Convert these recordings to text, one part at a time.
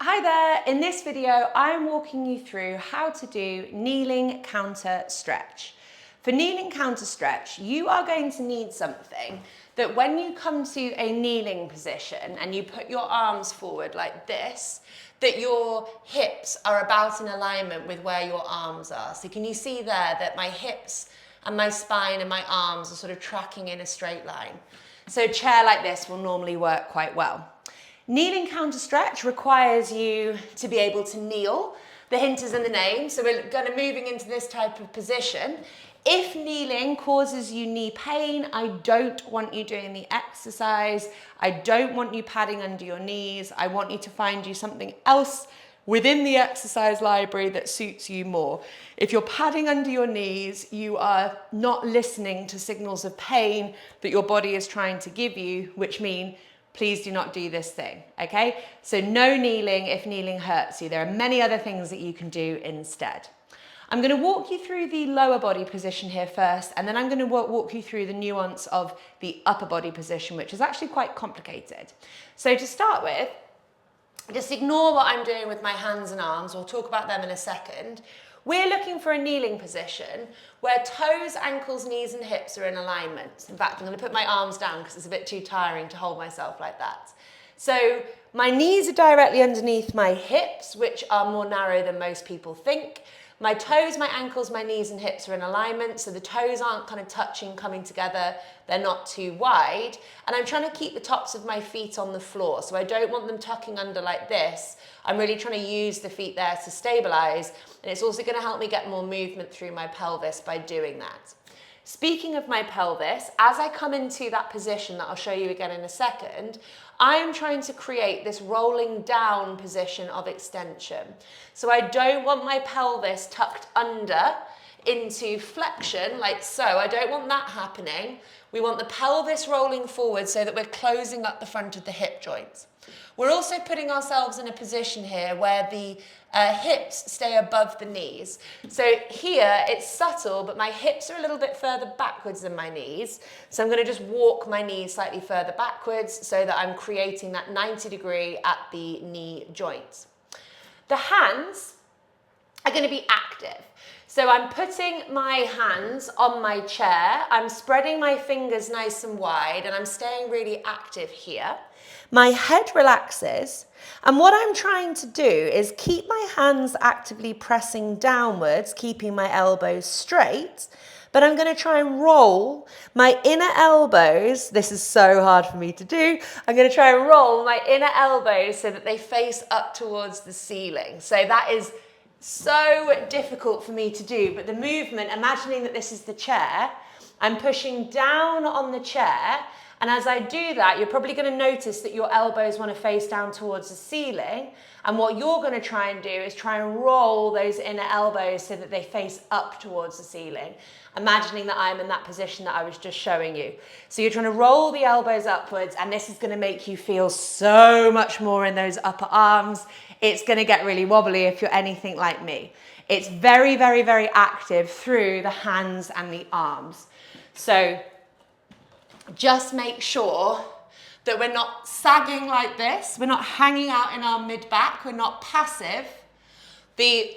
Hi there, in this video I'm walking you through how to do kneeling counter stretch. For kneeling counter stretch, you are going to need something that when you come to a kneeling position and you put your arms forward like this, that your hips are about in alignment with where your arms are. So can you see there that my hips and my spine and my arms are sort of tracking in a straight line? So a chair like this will normally work quite well. Kneeling counter stretch requires you to be able to kneel. The hint is in the name, so we're going to moving into this type of position. If kneeling causes you knee pain, I don't want you doing the exercise. I don't want you padding under your knees. I want you to find you something else within the exercise library that suits you more. If you're padding under your knees, you are not listening to signals of pain that your body is trying to give you, which mean please do not do this thing, okay? So no kneeling if kneeling hurts you. There are many other things that you can do instead. I'm going to walk you through the lower body position here first, and then I'm going to walk you through the nuance of the upper body position, which is actually quite complicated. So to start with, just ignore what I'm doing with my hands and arms. We'll talk about them in a second. We're looking for a kneeling position where toes, ankles, knees and hips are in alignment. In fact, I'm going to put my arms down because it's a bit too tiring to hold myself like that. So my knees are directly underneath my hips, which are more narrow than most people think. My toes, my ankles, my knees and hips are in alignment, so the toes aren't kind of touching, coming together, they're not too wide. And I'm trying to keep the tops of my feet on the floor, so I don't want them tucking under like this. I'm really trying to use the feet there to stabilize, and it's also going to help me get more movement through my pelvis by doing that. Speaking of my pelvis, as I come into that position that I'll show you again in a second, I am trying to create this rolling down position of extension. So I don't want my pelvis tucked under into flexion like so. I don't want that happening. We want the pelvis rolling forward so that we're closing up the front of the hip joints. We're also putting ourselves in a position here where the hips stay above the knees. So here it's subtle, but my hips are a little bit further backwards than my knees. So I'm going to just walk my knees slightly further backwards so that I'm creating that 90-degree at the knee joints. The hands are going to be active. So I'm putting my hands on my chair, I'm spreading my fingers nice and wide, and I'm staying really active here. My head relaxes, and what I'm trying to do is keep my hands actively pressing downwards, keeping my elbows straight, but I'm going to try and roll my inner elbows. This is so hard for me to do. I'm going to try and roll my inner elbows so that they face up towards the ceiling. So that is so difficult for me to do, but the movement, imagining that this is the chair, I'm pushing down on the chair, and as I do that, you're probably going to notice that your elbows want to face down towards the ceiling, and what you're going to try and do is try and roll those inner elbows so that they face up towards the ceiling, imagining that I'm in that position that I was just showing you. So you're trying to roll the elbows upwards, and this is going to make you feel so much more in those upper arms. It's going to get really wobbly if you're anything like me. It's very, very, very active through the hands and the arms. So just make sure that we're not sagging like this. We're not hanging out in our mid-back. We're not passive. The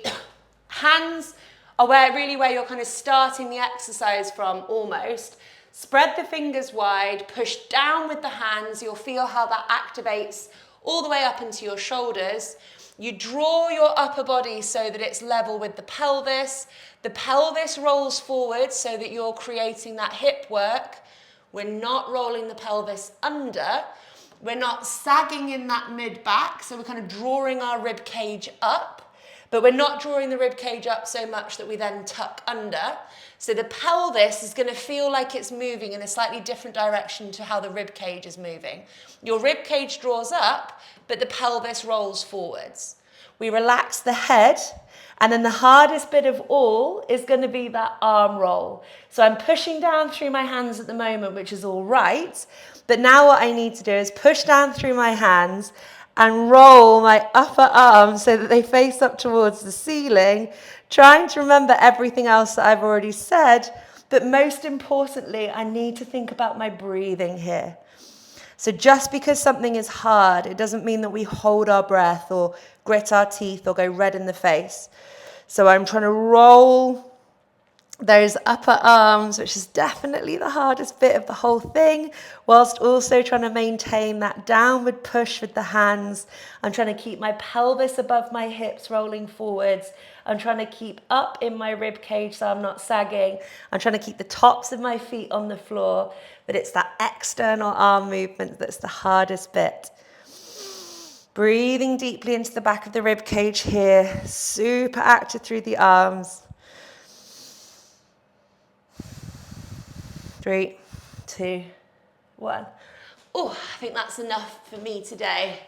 hands are where you're kind of starting the exercise from almost. Spread the fingers wide, push down with the hands. You'll feel how that activates all the way up into your shoulders. You draw your upper body so that it's level with the pelvis. The pelvis rolls forward so that you're creating that hip work. We're not rolling the pelvis under. We're not sagging in that mid-back, so we're kind of drawing our rib cage up, but we're not drawing the rib cage up so much that we then tuck under. So the pelvis is going to feel like it's moving in a slightly different direction to how the rib cage is moving. Your rib cage draws up, but the pelvis rolls forwards. We relax the head, and then the hardest bit of all is going to be that arm roll. So I'm pushing down through my hands at the moment, which is all right, but now what I need to do is push down through my hands and roll my upper arms so that they face up towards the ceiling, trying to remember everything else that I've already said, but most importantly, I need to think about my breathing here. So just because something is hard, it doesn't mean that we hold our breath or grit our teeth or go red in the face. So I'm trying to roll those upper arms, which is definitely the hardest bit of the whole thing, whilst also trying to maintain that downward push with the hands. I'm trying to keep my pelvis above my hips, rolling forwards. I'm trying to keep up in my rib cage so I'm not sagging. I'm trying to keep the tops of my feet on the floor, but it's that external arm movement that's the hardest bit. Breathing deeply into the back of the rib cage here, super active through the arms. 3, 2, 1. Oh, I think that's enough for me today.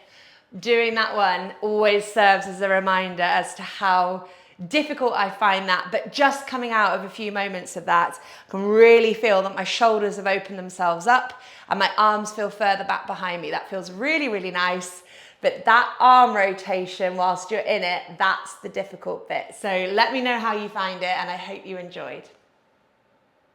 Doing that one always serves as a reminder as to how difficult I find that, but just coming out of a few moments of that, I can really feel that my shoulders have opened themselves up and my arms feel further back behind me. That feels really, really nice. But that arm rotation whilst you're in it, that's the difficult bit. So let me know how you find it, and I hope you enjoyed.